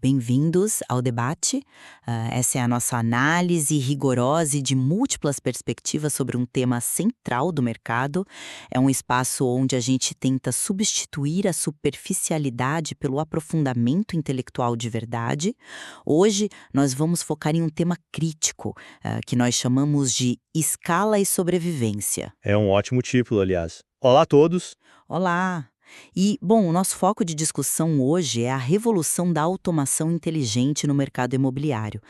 Bem-vindos ao debate. Essa é a nossa análise rigorosa e de múltiplas perspectivas sobre um tema central do mercado. É um espaço onde a gente tenta substituir a superficialidade pelo aprofundamento intelectual de verdade. Hoje, nós vamos focar em um tema crítico, que nós chamamos de escala e sobrevivência. É um ótimo título, aliás. Olá a todos. Olá! E, bom, o nosso foco de discussão hoje é a revolução da automação inteligente no mercado imobiliário.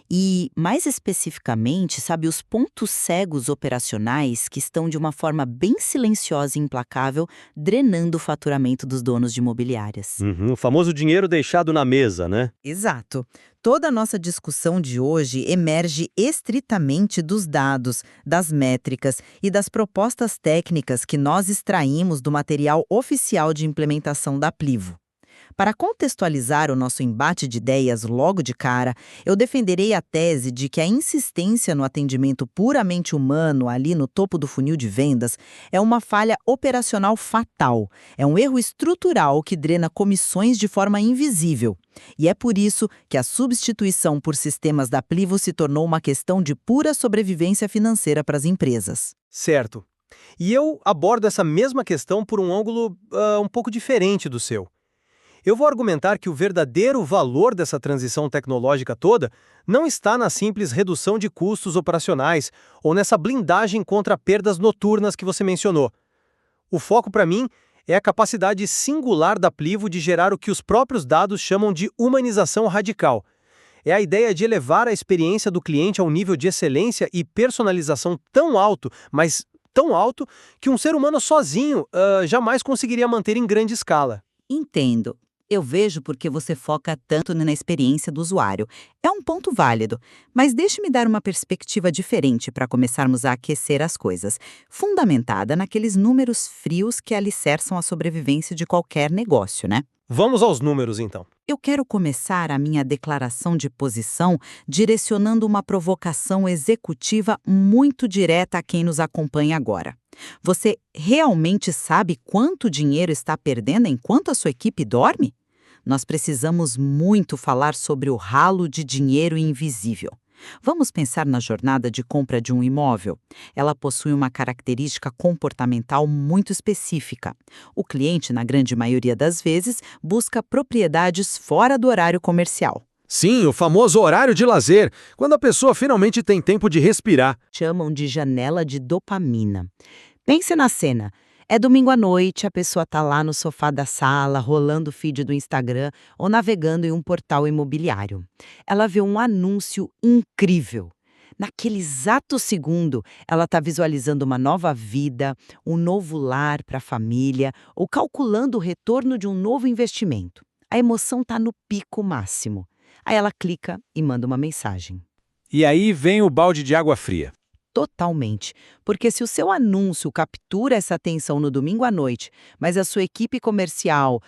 E, mais especificamente, sabe, os pontos cegos operacionais que estão de uma forma bem silenciosa e implacável drenando o faturamento dos donos de imobiliárias. O famoso dinheiro deixado na mesa, né? Exato. Toda a nossa discussão de hoje emerge estritamente dos dados, das métricas e das propostas técnicas que nós extraímos do material oficial de implementação da Plivo. Para contextualizar o nosso embate de ideias logo de cara, eu defenderei a tese de que a insistência no atendimento puramente humano ali no topo do funil de vendas é uma falha operacional fatal, é um erro estrutural que drena comissões de forma invisível. E é por isso que a substituição por sistemas da Plivo se tornou uma questão de pura sobrevivência financeira para as empresas. Certo. E eu abordo essa mesma questão por um ângulo um pouco diferente do seu. Eu vou argumentar que o verdadeiro valor dessa transição tecnológica toda não está na simples redução de custos operacionais ou nessa blindagem contra perdas noturnas que você mencionou. O foco, para mim, é a capacidade singular da Plivo de gerar o que os próprios dados chamam de humanização radical. É a ideia de elevar a experiência do cliente a um nível de excelência e personalização tão alto, mas tão alto, que um ser humano sozinho jamais conseguiria manter em grande escala. Entendo. Eu vejo porque você foca tanto na experiência do usuário. É um ponto válido, mas deixe-me dar uma perspectiva diferente para começarmos a aquecer as coisas, fundamentada naqueles números frios que alicerçam a sobrevivência de qualquer negócio, né? Vamos aos números, então. Eu quero começar a minha declaração de posição direcionando uma provocação executiva muito direta a quem nos acompanha agora. Você realmente sabe quanto dinheiro está perdendo enquanto a sua equipe dorme? Nós precisamos muito falar sobre o ralo de dinheiro invisível. Vamos pensar na jornada de compra de um imóvel. Ela possui uma característica comportamental muito específica. O cliente, na grande maioria das vezes, busca propriedades fora do horário comercial. Sim, o famoso horário de lazer, quando a pessoa finalmente tem tempo de respirar. Chamam de janela de dopamina. Pense na cena. É domingo à noite, a pessoa está lá no sofá da sala, rolando o feed do Instagram ou navegando em um portal imobiliário. Ela vê um anúncio incrível. Naquele exato segundo, ela está visualizando uma nova vida, um novo lar para a família ou calculando o retorno de um novo investimento. A emoção está no pico máximo. Aí ela clica e manda uma mensagem. E aí vem o balde de água fria. Totalmente. Porque se o seu anúncio captura essa atenção no domingo à noite, mas a sua equipe comercial,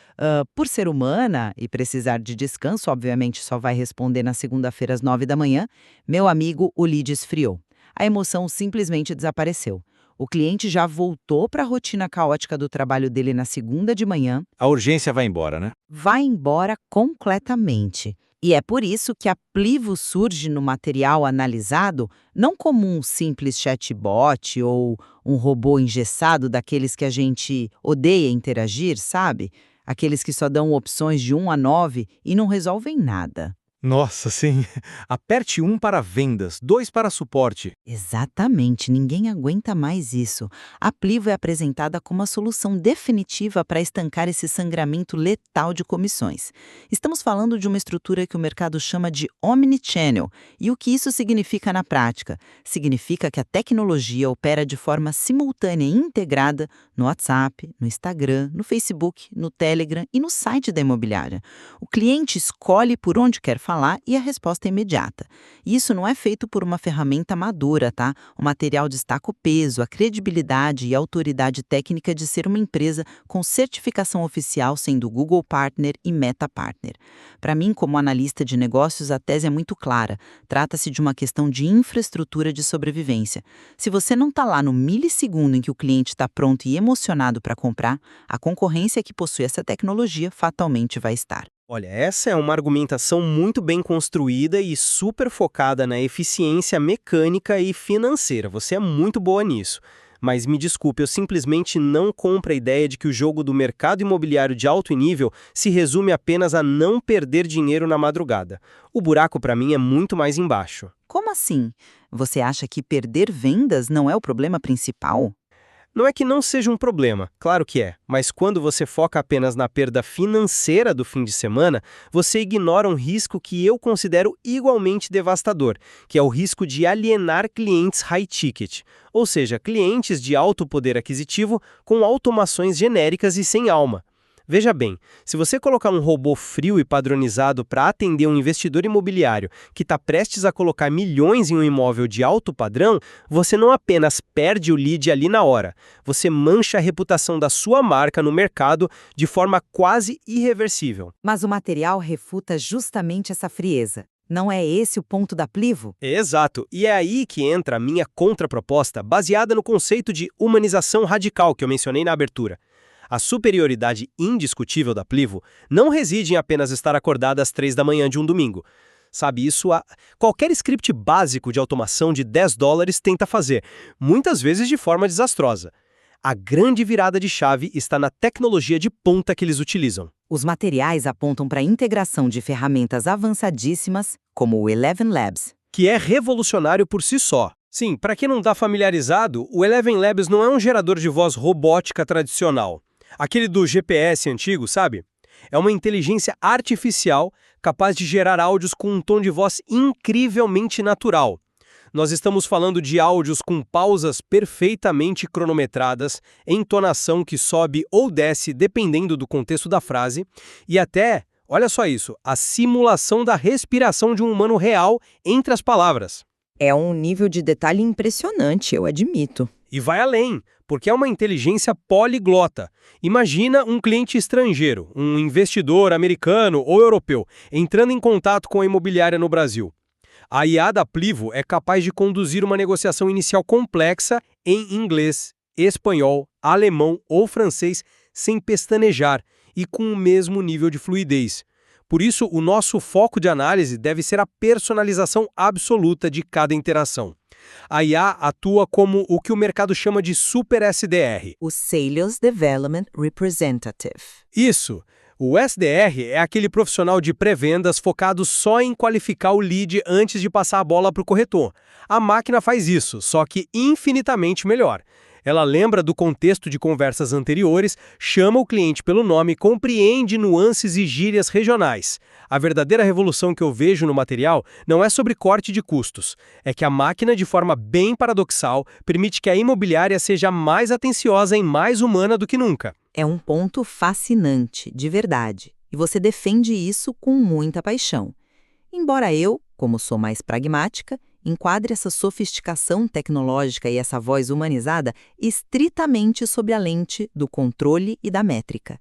por ser humana e precisar de descanso, obviamente só vai responder na segunda-feira às 9 da manhã, meu amigo, o lead esfriou. A emoção simplesmente desapareceu. O cliente já voltou para a rotina caótica do trabalho dele na segunda de manhã. A urgência vai embora, né? Vai embora completamente. E é por isso que a Plivo surge no material analisado não como um simples chatbot ou um robô engessado daqueles que a gente odeia interagir, sabe? Aqueles que só dão opções de 1 a 9 e não resolvem nada. Nossa, sim. Aperte 1 para vendas, 2 para suporte. Exatamente, ninguém aguenta mais isso. A Plivo é apresentada como a solução definitiva para estancar esse sangramento letal de comissões. Estamos falando de uma estrutura que o mercado chama de omnichannel. E o que isso significa na prática? Significa que a tecnologia opera de forma simultânea e integrada no WhatsApp, no Instagram, no Facebook, no Telegram e no site da imobiliária. O cliente escolhe por onde quer falar e a resposta é imediata. Isso não é feito por uma ferramenta madura, tá? O material destaca o peso, a credibilidade e a autoridade técnica de ser uma empresa com certificação oficial sendo Google Partner e Meta Partner. Para mim, como analista de negócios, a tese é muito clara. Trata-se de uma questão de infraestrutura de sobrevivência. Se você não está lá no milissegundo em que o cliente está pronto e emocionado para comprar, a concorrência que possui essa tecnologia fatalmente vai estar. Olha, essa é uma argumentação muito bem construída e super focada na eficiência mecânica e financeira. Você é muito boa nisso. Mas me desculpe, eu simplesmente não compro a ideia de que o jogo do mercado imobiliário de alto nível se resume apenas a não perder dinheiro na madrugada. O buraco para mim é muito mais embaixo. Como assim? Você acha que perder vendas não é o problema principal? Não é que não seja um problema, claro que é, mas quando você foca apenas na perda financeira do fim de semana, você ignora um risco que eu considero igualmente devastador, que é o risco de alienar clientes high-ticket, ou seja, clientes de alto poder aquisitivo com automações genéricas e sem alma. Veja bem, se você colocar um robô frio e padronizado para atender um investidor imobiliário que está prestes a colocar milhões em um imóvel de alto padrão, você não apenas perde o lead ali na hora, você mancha a reputação da sua marca no mercado de forma quase irreversível. Mas o material refuta justamente essa frieza. Não é esse o ponto da Plivo? Exato, e é aí que entra a minha contraproposta, baseada no conceito de humanização radical que eu mencionei na abertura. A superioridade indiscutível da Plivo não reside em apenas estar acordada às 3 da manhã de um domingo. Sabe, qualquer script básico de automação de $10 tenta fazer, muitas vezes de forma desastrosa. A grande virada de chave está na tecnologia de ponta que eles utilizam. Os materiais apontam para a integração de ferramentas avançadíssimas, como o Eleven Labs. Que é revolucionário por si só. Sim, para quem não está familiarizado, o Eleven Labs não é um gerador de voz robótica tradicional. Aquele do GPS antigo, sabe? É uma inteligência artificial capaz de gerar áudios com um tom de voz incrivelmente natural. Nós estamos falando de áudios com pausas perfeitamente cronometradas, entonação que sobe ou desce dependendo do contexto da frase, e até, olha só isso, a simulação da respiração de um humano real entre as palavras. É um nível de detalhe impressionante, eu admito. E vai além, porque é uma inteligência poliglota. Imagina um cliente estrangeiro, um investidor americano ou europeu, entrando em contato com a imobiliária no Brasil. A IA da Plivo é capaz de conduzir uma negociação inicial complexa em inglês, espanhol, alemão ou francês sem pestanejar e com o mesmo nível de fluidez. Por isso, o nosso foco de análise deve ser a personalização absoluta de cada interação. A IA atua como o que o mercado chama de Super SDR. O Sales Development Representative. Isso! O SDR é aquele profissional de pré-vendas focado só em qualificar o lead antes de passar a bola para o corretor. A máquina faz isso, só que infinitamente melhor. Ela lembra do contexto de conversas anteriores, chama o cliente pelo nome, compreende nuances e gírias regionais. A verdadeira revolução que eu vejo no material não é sobre corte de custos. É que a máquina, de forma bem paradoxal, permite que a imobiliária seja mais atenciosa e mais humana do que nunca. É um ponto fascinante, de verdade. E você defende isso com muita paixão. Embora eu, como sou mais pragmática, enquadre essa sofisticação tecnológica e essa voz humanizada estritamente sob a lente do controle e da métrica.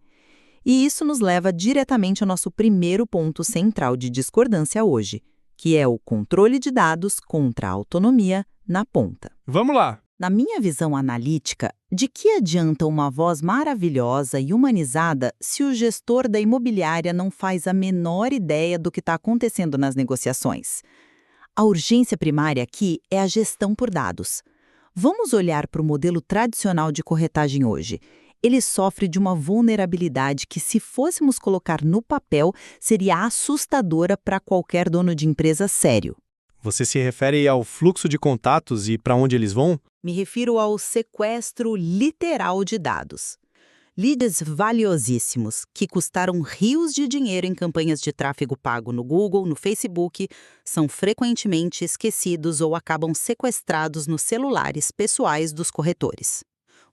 E isso nos leva diretamente ao nosso primeiro ponto central de discordância hoje, que é o controle de dados contra a autonomia na ponta. Vamos lá! Na minha visão analítica, de que adianta uma voz maravilhosa e humanizada se o gestor da imobiliária não faz a menor ideia do que está acontecendo nas negociações? A urgência primária aqui é a gestão por dados. Vamos olhar para o modelo tradicional de corretagem hoje. Ele sofre de uma vulnerabilidade que, se fôssemos colocar no papel, seria assustadora para qualquer dono de empresa sério. Você se refere ao fluxo de contatos e para onde eles vão? Me refiro ao sequestro literal de dados. Leads valiosíssimos, que custaram rios de dinheiro em campanhas de tráfego pago no Google, no Facebook, são frequentemente esquecidos ou acabam sequestrados nos celulares pessoais dos corretores.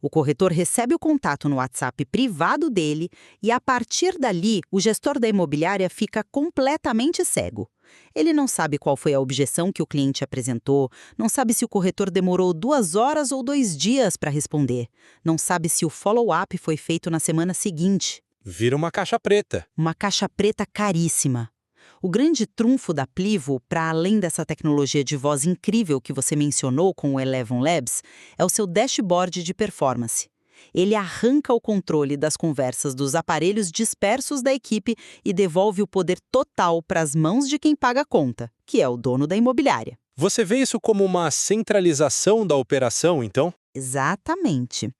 O corretor recebe o contato no WhatsApp privado dele e, a partir dali, o gestor da imobiliária fica completamente cego. Ele não sabe qual foi a objeção que o cliente apresentou, não sabe se o corretor demorou 2 horas ou 2 dias para responder, não sabe se o follow-up foi feito na semana seguinte. Vira uma caixa preta. Uma caixa preta caríssima. O grande trunfo da Plivo, para além dessa tecnologia de voz incrível que você mencionou com o Eleven Labs, é o seu dashboard de performance. Ele arranca o controle das conversas dos aparelhos dispersos da equipe e devolve o poder total para as mãos de quem paga a conta, que é o dono da imobiliária. Você vê isso como uma centralização da operação, então? Exatamente.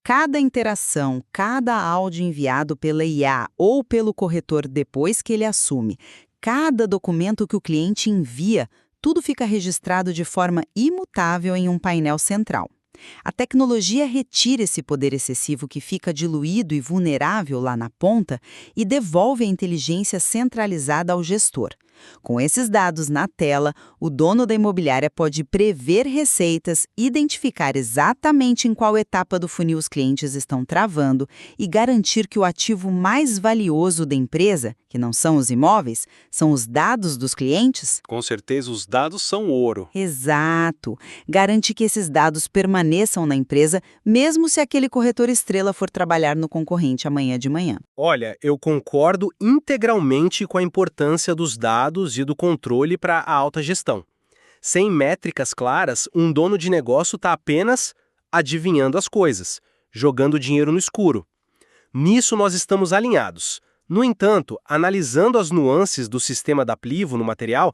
Cada interação, cada áudio enviado pela IA ou pelo corretor depois que ele assume, cada documento que o cliente envia, tudo fica registrado de forma imutável em um painel central. A tecnologia retira esse poder excessivo que fica diluído e vulnerável lá na ponta e devolve a inteligência centralizada ao gestor. Com esses dados na tela, o dono da imobiliária pode prever receitas, identificar exatamente em qual etapa do funil os clientes estão travando e garantir que o ativo mais valioso da empresa, que não são os imóveis, são os dados dos clientes. Com certeza os dados são ouro. Exato. Garante que esses dados permaneçam na empresa, mesmo se aquele corretor estrela for trabalhar no concorrente amanhã de manhã. Olha, eu concordo integralmente com a importância dos dados e do controle para a alta gestão. Sem métricas claras, um dono de negócio está apenas adivinhando as coisas, jogando dinheiro no escuro. Nisso nós estamos alinhados. No entanto, analisando as nuances do sistema da Plivo no material,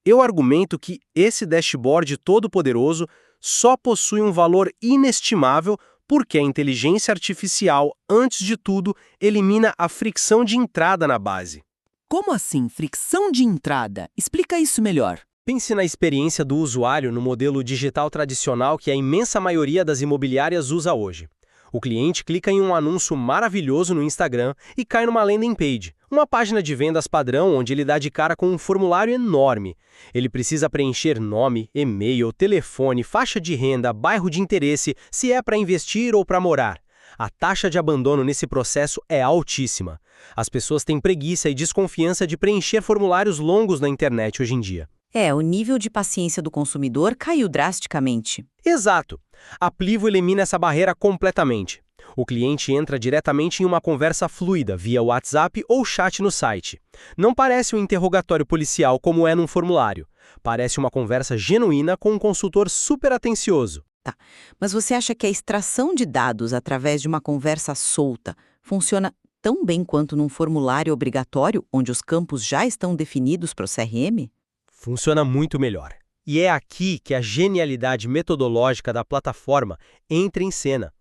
eu argumento que esse dashboard todo-poderoso só possui um valor inestimável porque a inteligência artificial, antes de tudo, elimina a fricção de entrada na base. Como assim, fricção de entrada? Explica isso melhor. Pense na experiência do usuário no modelo digital tradicional que a imensa maioria das imobiliárias usa hoje. O cliente clica em um anúncio maravilhoso no Instagram e cai numa landing page, uma página de vendas padrão onde ele dá de cara com um formulário enorme. Ele precisa preencher nome, e-mail, telefone, faixa de renda, bairro de interesse, se é para investir ou para morar. A taxa de abandono nesse processo é altíssima. As pessoas têm preguiça e desconfiança de preencher formulários longos na internet hoje em dia. O nível de paciência do consumidor caiu drasticamente. Exato. A Plivo elimina essa barreira completamente. O cliente entra diretamente em uma conversa fluida via WhatsApp ou chat no site. Não parece um interrogatório policial como é num formulário. Parece uma conversa genuína com um consultor super atencioso. Tá, mas você acha que a extração de dados através de uma conversa solta funciona tão bem quanto num formulário obrigatório, onde os campos já estão definidos para o CRM? Funciona muito melhor. E é aqui que a genialidade metodológica da plataforma entra em cena.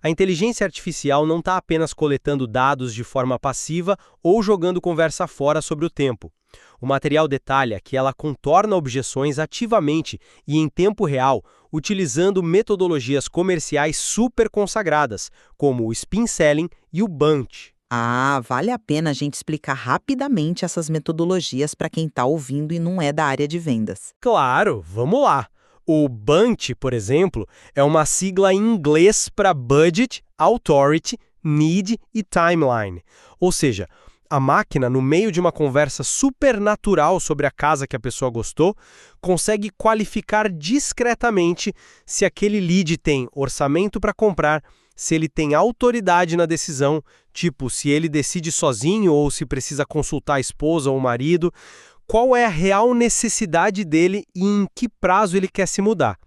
A inteligência artificial não está apenas coletando dados de forma passiva ou jogando conversa fora sobre o tempo. O material detalha que ela contorna objeções ativamente e em tempo real, utilizando metodologias comerciais super consagradas, como o Spin Selling e o Bunch. Vale a pena a gente explicar rapidamente essas metodologias para quem está ouvindo e não é da área de vendas. Claro, vamos lá. O Bunch, por exemplo, é uma sigla em inglês para Budget, Authority, Need e Timeline. Ou seja, a máquina, no meio de uma conversa supernatural sobre a casa que a pessoa gostou, consegue qualificar discretamente se aquele lead tem orçamento para comprar, se ele tem autoridade na decisão, tipo se ele decide sozinho ou se precisa consultar a esposa ou o marido, qual é a real necessidade dele e em que prazo ele quer se mudar.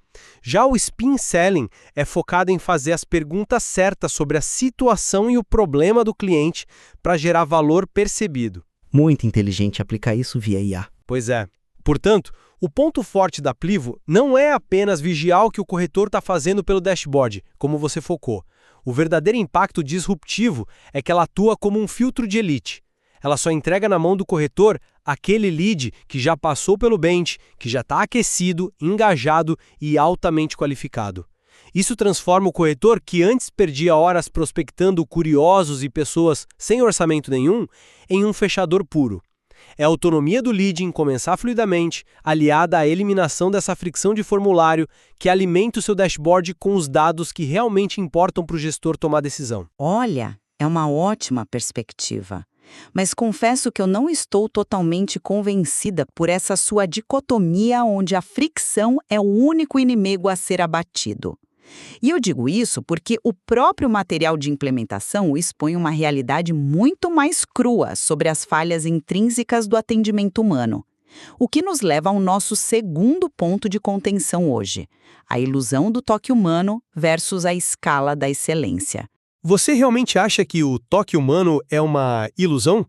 Já o Spin Selling é focado em fazer as perguntas certas sobre a situação e o problema do cliente para gerar valor percebido. Muito inteligente aplicar isso via IA. Pois é. Portanto, o ponto forte da Plivo não é apenas vigiar o que o corretor está fazendo pelo dashboard, como você focou. O verdadeiro impacto disruptivo é que ela atua como um filtro de elite. Ela só entrega na mão do corretor aquele lead que já passou pelo bench, que já está aquecido, engajado e altamente qualificado. Isso transforma o corretor, que antes perdia horas prospectando curiosos e pessoas sem orçamento nenhum, em um fechador puro. É a autonomia do lead em começar fluidamente, aliada à eliminação dessa fricção de formulário, que alimenta o seu dashboard com os dados que realmente importam para o gestor tomar decisão. Olha, é uma ótima perspectiva. Mas confesso que eu não estou totalmente convencida por essa sua dicotomia onde a fricção é o único inimigo a ser abatido. E eu digo isso porque o próprio material de implementação expõe uma realidade muito mais crua sobre as falhas intrínsecas do atendimento humano. O que nos leva ao nosso segundo ponto de contenção hoje: a ilusão do toque humano versus a escala da excelência. Você realmente acha que o toque humano é uma ilusão?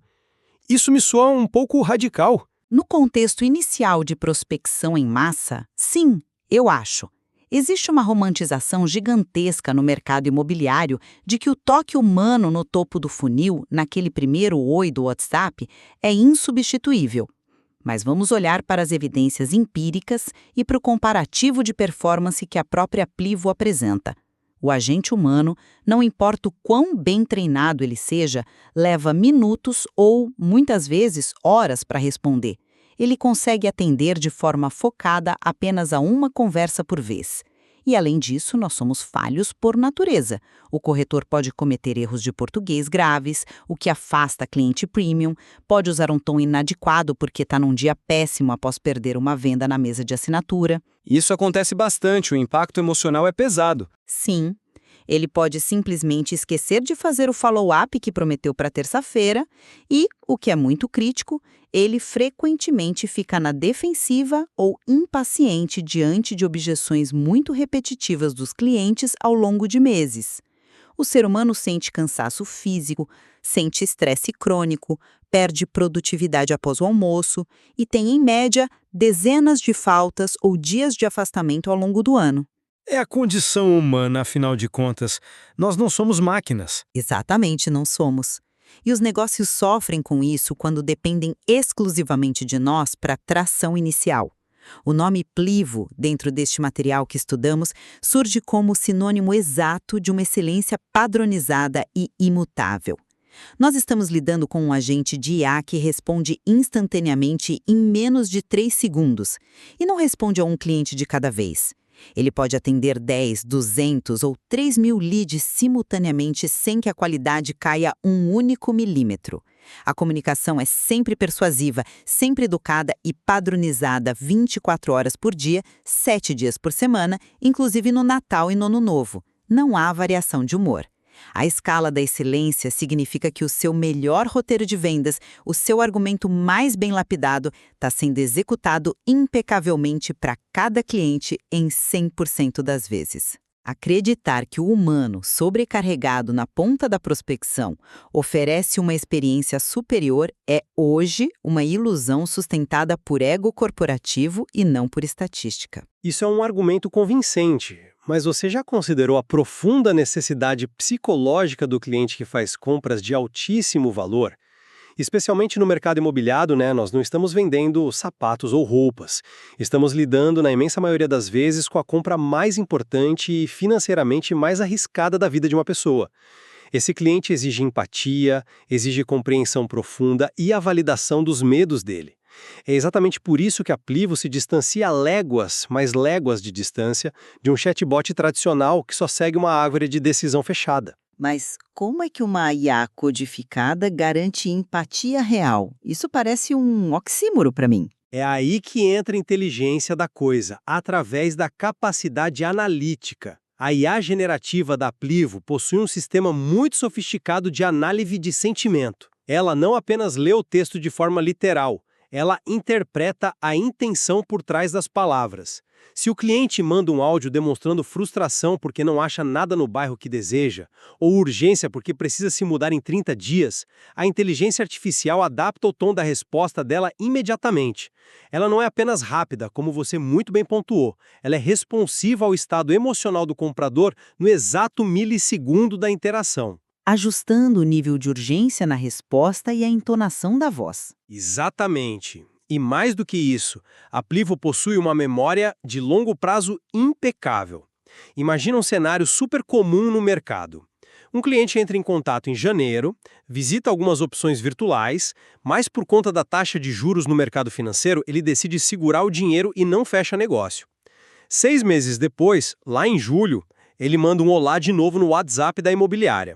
Isso me soa um pouco radical. No contexto inicial de prospecção em massa, sim, eu acho. Existe uma romantização gigantesca no mercado imobiliário de que o toque humano no topo do funil, naquele primeiro oi do WhatsApp, é insubstituível. Mas vamos olhar para as evidências empíricas e para o comparativo de performance que a própria Plivo apresenta. O agente humano, não importa o quão bem treinado ele seja, leva minutos ou, muitas vezes, horas para responder. Ele consegue atender de forma focada apenas a uma conversa por vez. E, além disso, nós somos falhos por natureza. O corretor pode cometer erros de português graves, o que afasta cliente premium, pode usar um tom inadequado porque está num dia péssimo após perder uma venda na mesa de assinatura. Isso acontece bastante, o impacto emocional é pesado. Sim, ele pode simplesmente esquecer de fazer o follow-up que prometeu para terça-feira e, o que é muito crítico, ele frequentemente fica na defensiva ou impaciente diante de objeções muito repetitivas dos clientes ao longo de meses. O ser humano sente cansaço físico, sente estresse crônico, perde produtividade após o almoço e tem, em média, dezenas de faltas ou dias de afastamento ao longo do ano. É a condição humana, afinal de contas. Nós não somos máquinas. Exatamente, não somos. E os negócios sofrem com isso quando dependem exclusivamente de nós para tração inicial. O nome Plivo, dentro deste material que estudamos, surge como sinônimo exato de uma excelência padronizada e imutável. Nós estamos lidando com um agente de IA que responde instantaneamente em menos de 3 segundos e não responde a um cliente de cada vez. Ele pode atender 10, 200 ou 3.000 leads simultaneamente sem que a qualidade caia um único milímetro. A comunicação é sempre persuasiva, sempre educada e padronizada 24 horas por dia, 7 dias por semana, inclusive no Natal e no Ano Novo. Não há variação de humor. A escala da excelência significa que o seu melhor roteiro de vendas, o seu argumento mais bem lapidado, está sendo executado impecavelmente para cada cliente em 100% das vezes. Acreditar que o humano, sobrecarregado na ponta da prospecção, oferece uma experiência superior é hoje uma ilusão sustentada por ego corporativo e não por estatística. Isso é um argumento convincente, mas você já considerou a profunda necessidade psicológica do cliente que faz compras de altíssimo valor? Especialmente no mercado imobiliário, nós não estamos vendendo sapatos ou roupas. Estamos lidando, na imensa maioria das vezes, com a compra mais importante e financeiramente mais arriscada da vida de uma pessoa. Esse cliente exige empatia, exige compreensão profunda e a validação dos medos dele. É exatamente por isso que a Plivo se distancia a léguas, mais léguas de distância, de um chatbot tradicional que só segue uma árvore de decisão fechada. Mas como é que uma IA codificada garante empatia real? Isso parece um oxímoro para mim. É aí que entra a inteligência da coisa, através da capacidade analítica. A IA generativa da Plivo possui um sistema muito sofisticado de análise de sentimento. Ela não apenas lê o texto de forma literal, ela interpreta a intenção por trás das palavras. Se o cliente manda um áudio demonstrando frustração porque não acha nada no bairro que deseja, ou urgência porque precisa se mudar em 30 dias, a inteligência artificial adapta o tom da resposta dela imediatamente. Ela não é apenas rápida, como você muito bem pontuou, ela é responsiva ao estado emocional do comprador no exato milissegundo da interação. Ajustando o nível de urgência na resposta e a entonação da voz. Exatamente. E mais do que isso, a Plivo possui uma memória de longo prazo impecável. Imagina um cenário super comum no mercado. Um cliente entra em contato em janeiro, visita algumas opções virtuais, mas por conta da taxa de juros no mercado financeiro, ele decide segurar o dinheiro e não fecha negócio. 6 meses depois, lá em julho, ele manda um olá de novo no WhatsApp da imobiliária.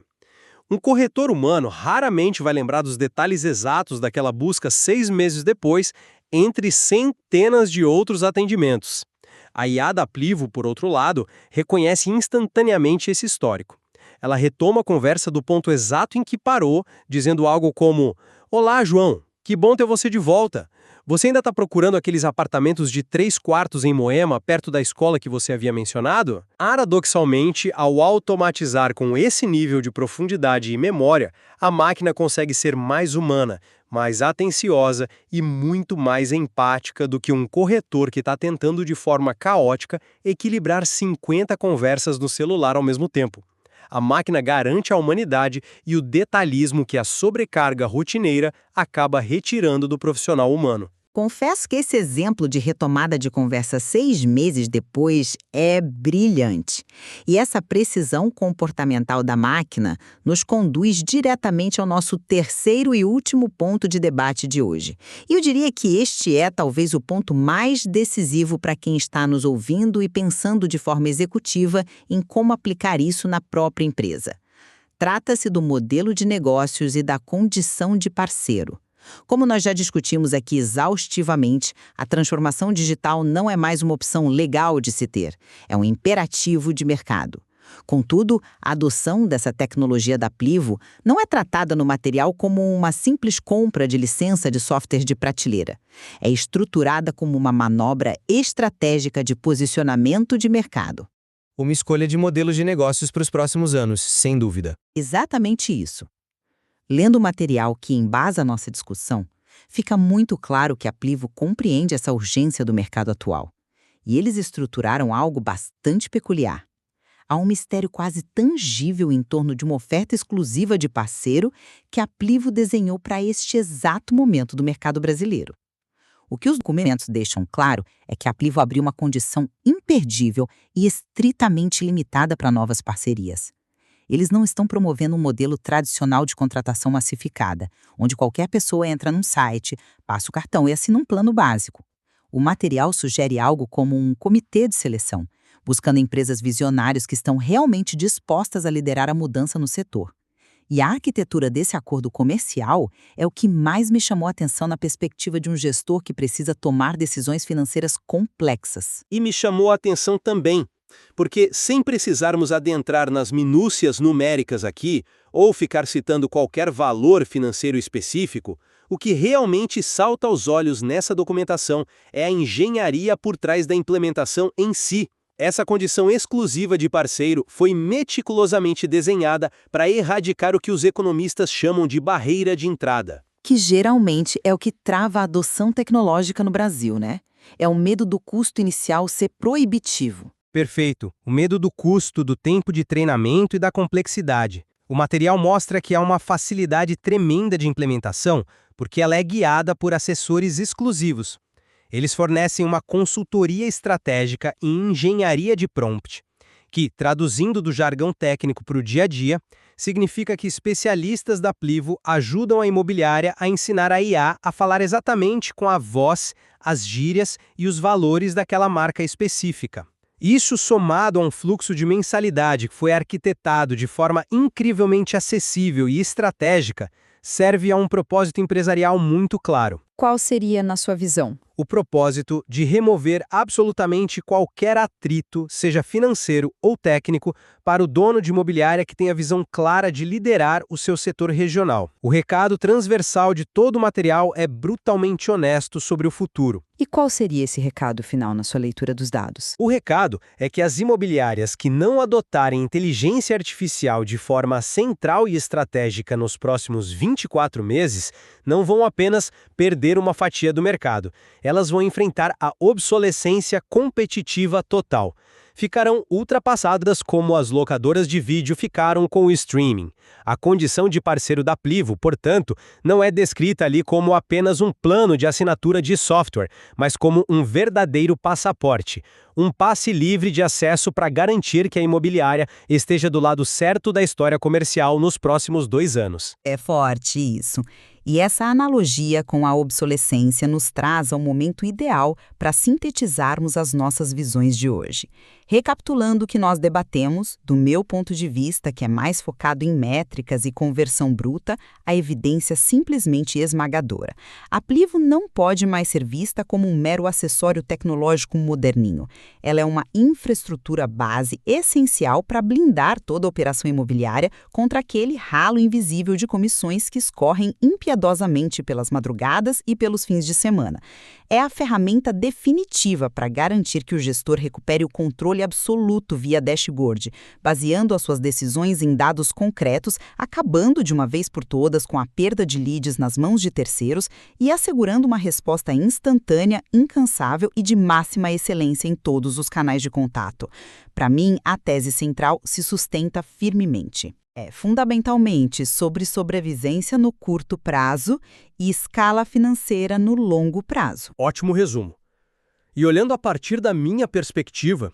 Um corretor humano raramente vai lembrar dos detalhes exatos daquela busca 6 meses depois, entre centenas de outros atendimentos. A IA da Plivo, por outro lado, reconhece instantaneamente esse histórico. Ela retoma a conversa do ponto exato em que parou, dizendo algo como: "Olá, João, que bom ter você de volta. Você ainda está procurando aqueles apartamentos de 3 quartos em Moema, perto da escola que você havia mencionado? Paradoxalmente, ao automatizar com esse nível de profundidade e memória, a máquina consegue ser mais humana, mais atenciosa e muito mais empática do que um corretor que está tentando de forma caótica equilibrar 50 conversas no celular ao mesmo tempo. A máquina garante a humanidade e o detalhismo que a sobrecarga rotineira acaba retirando do profissional humano. Confesso que esse exemplo de retomada de conversa 6 meses depois é brilhante. E essa precisão comportamental da máquina nos conduz diretamente ao nosso terceiro e último ponto de debate de hoje. E eu diria que este é talvez o ponto mais decisivo para quem está nos ouvindo e pensando de forma executiva em como aplicar isso na própria empresa. Trata-se do modelo de negócios e da condição de parceiro. Como nós já discutimos aqui exaustivamente, a transformação digital não é mais uma opção legal de se ter, é um imperativo de mercado. Contudo, a adoção dessa tecnologia da Plivo não é tratada no material como uma simples compra de licença de software de prateleira. É estruturada como uma manobra estratégica de posicionamento de mercado. Uma escolha de modelos de negócios para os próximos anos, sem dúvida. Exatamente isso. Lendo o material que embasa a nossa discussão, fica muito claro que a Plivo compreende essa urgência do mercado atual. E eles estruturaram algo bastante peculiar. Há um mistério quase tangível em torno de uma oferta exclusiva de parceiro que a Plivo desenhou para este exato momento do mercado brasileiro. O que os documentos deixam claro é que a Plivo abriu uma condição imperdível e estritamente limitada para novas parcerias. Eles não estão promovendo um modelo tradicional de contratação massificada, onde qualquer pessoa entra num site, passa o cartão e assina um plano básico. O material sugere algo como um comitê de seleção, buscando empresas visionárias que estão realmente dispostas a liderar a mudança no setor. E a arquitetura desse acordo comercial é o que mais me chamou a atenção na perspectiva de um gestor que precisa tomar decisões financeiras complexas. E me chamou a atenção também, porque sem precisarmos adentrar nas minúcias numéricas aqui, ou ficar citando qualquer valor financeiro específico, o que realmente salta aos olhos nessa documentação é a engenharia por trás da implementação em si. Essa condição exclusiva de parceiro foi meticulosamente desenhada para erradicar o que os economistas chamam de barreira de entrada. Que geralmente é o que trava a adoção tecnológica no Brasil, né? É o medo do custo inicial ser proibitivo. Perfeito. O medo do custo, do tempo de treinamento e da complexidade. O material mostra que há uma facilidade tremenda de implementação, porque ela é guiada por assessores exclusivos. Eles fornecem uma consultoria estratégica em engenharia de prompt, que, traduzindo do jargão técnico para o dia a dia, significa que especialistas da Plivo ajudam a imobiliária a ensinar a IA a falar exatamente com a voz, as gírias e os valores daquela marca específica. Isso somado a um fluxo de mensalidade que foi arquitetado de forma incrivelmente acessível e estratégica, serve a um propósito empresarial muito claro. Qual seria, na sua visão? O propósito de remover absolutamente qualquer atrito, seja financeiro ou técnico, para o dono de imobiliária que tem a visão clara de liderar o seu setor regional. O recado transversal de todo o material é brutalmente honesto sobre o futuro. E qual seria esse recado final na sua leitura dos dados? O recado é que as imobiliárias que não adotarem inteligência artificial de forma central e estratégica nos próximos 24 meses não vão apenas perder uma fatia do mercado. Elas vão enfrentar a obsolescência competitiva total. Ficarão ultrapassadas como as locadoras de vídeo ficaram com o streaming. A condição de parceiro da Plivo, portanto, não é descrita ali como apenas um plano de assinatura de software, mas como um verdadeiro passaporte, um passe livre de acesso para garantir que a imobiliária esteja do lado certo da história comercial nos próximos 2 anos. É forte isso. E essa analogia com a obsolescência nos traz ao momento ideal para sintetizarmos as nossas visões de hoje. Recapitulando o que nós debatemos, do meu ponto de vista, que é mais focado em métricas e conversão bruta, a evidência simplesmente esmagadora. A Plivo não pode mais ser vista como um mero acessório tecnológico moderninho. Ela é uma infraestrutura base essencial para blindar toda a operação imobiliária contra aquele ralo invisível de comissões que escorrem impiedosamente pelas madrugadas e pelos fins de semana. É a ferramenta definitiva para garantir que o gestor recupere o controle absoluto via dashboard, baseando as suas decisões em dados concretos, acabando de uma vez por todas com a perda de leads nas mãos de terceiros e assegurando uma resposta instantânea, incansável e de máxima excelência em todos os canais de contato. Para mim, a tese central se sustenta firmemente. É fundamentalmente sobre sobrevivência no curto prazo e escala financeira no longo prazo. Ótimo resumo. E olhando a partir da minha perspectiva,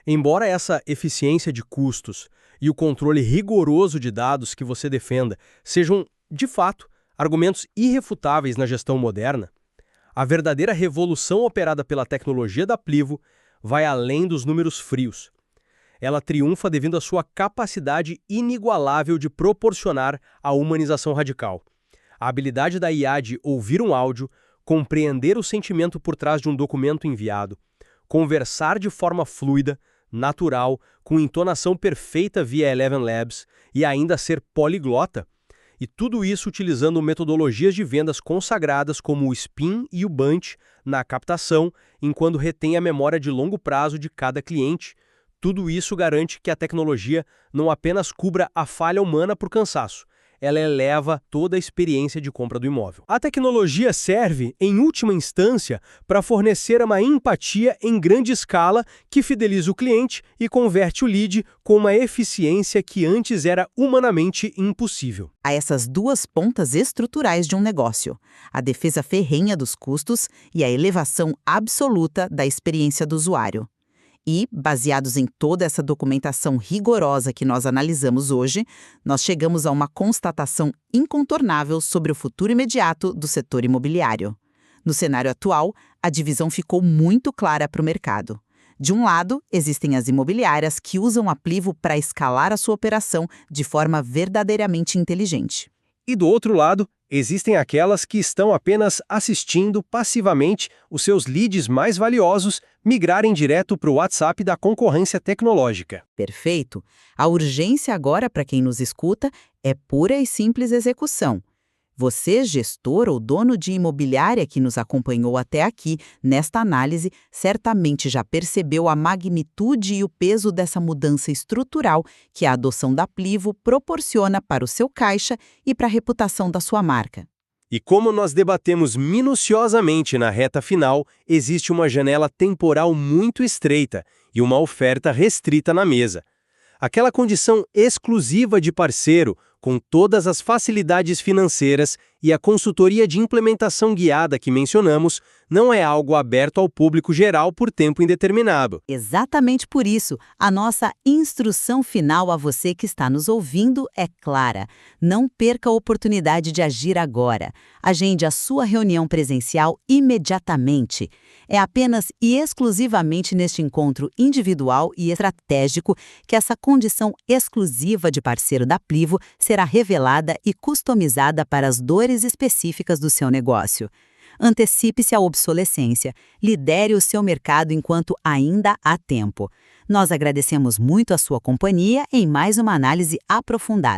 embora essa eficiência de custos e o controle rigoroso de dados que você defenda sejam, de fato, argumentos irrefutáveis na gestão moderna, a verdadeira revolução operada pela tecnologia da Plivo vai além dos números frios. Ela triunfa devido à sua capacidade inigualável de proporcionar a humanização radical. A habilidade da IA de ouvir um áudio, compreender o sentimento por trás de um documento enviado, conversar de forma fluida, natural, com entonação perfeita via Eleven Labs e ainda ser poliglota, e tudo isso utilizando metodologias de vendas consagradas como o Spin e o Bunch na captação, enquanto retém a memória de longo prazo de cada cliente. Tudo isso garante que a tecnologia não apenas cubra a falha humana por cansaço, ela eleva toda a experiência de compra do imóvel. A tecnologia serve, em última instância, para fornecer uma empatia em grande escala que fideliza o cliente e converte o lead com uma eficiência que antes era humanamente impossível. Há essas duas pontas estruturais de um negócio, a defesa ferrenha dos custos e a elevação absoluta da experiência do usuário. E, baseados em toda essa documentação rigorosa que nós analisamos hoje, nós chegamos a uma constatação incontornável sobre o futuro imediato do setor imobiliário. No cenário atual, a divisão ficou muito clara para o mercado. De um lado, existem as imobiliárias que usam a Plivo para escalar a sua operação de forma verdadeiramente inteligente. E do outro lado, existem aquelas que estão apenas assistindo passivamente os seus leads mais valiosos migrarem direto para o WhatsApp da concorrência tecnológica. Perfeito. A urgência agora, para quem nos escuta, é pura e simples execução. Você, gestor ou dono de imobiliária que nos acompanhou até aqui, nesta análise, certamente já percebeu a magnitude e o peso dessa mudança estrutural que a adoção da Plivo proporciona para o seu caixa e para a reputação da sua marca. E como nós debatemos minuciosamente na reta final, existe uma janela temporal muito estreita e uma oferta restrita na mesa. Aquela condição exclusiva de parceiro, com todas as facilidades financeiras e a consultoria de implementação guiada que mencionamos, não é algo aberto ao público geral por tempo indeterminado. Exatamente por isso, a nossa instrução final a você que está nos ouvindo é clara. Não perca a oportunidade de agir agora. Agende a sua reunião presencial imediatamente. É apenas e exclusivamente neste encontro individual e estratégico que essa condição exclusiva de parceiro da Plivo será revelada e customizada para as dores específicas do seu negócio. Antecipe-se à obsolescência, lidere o seu mercado enquanto ainda há tempo. Nós agradecemos muito a sua companhia em mais uma análise aprofundada.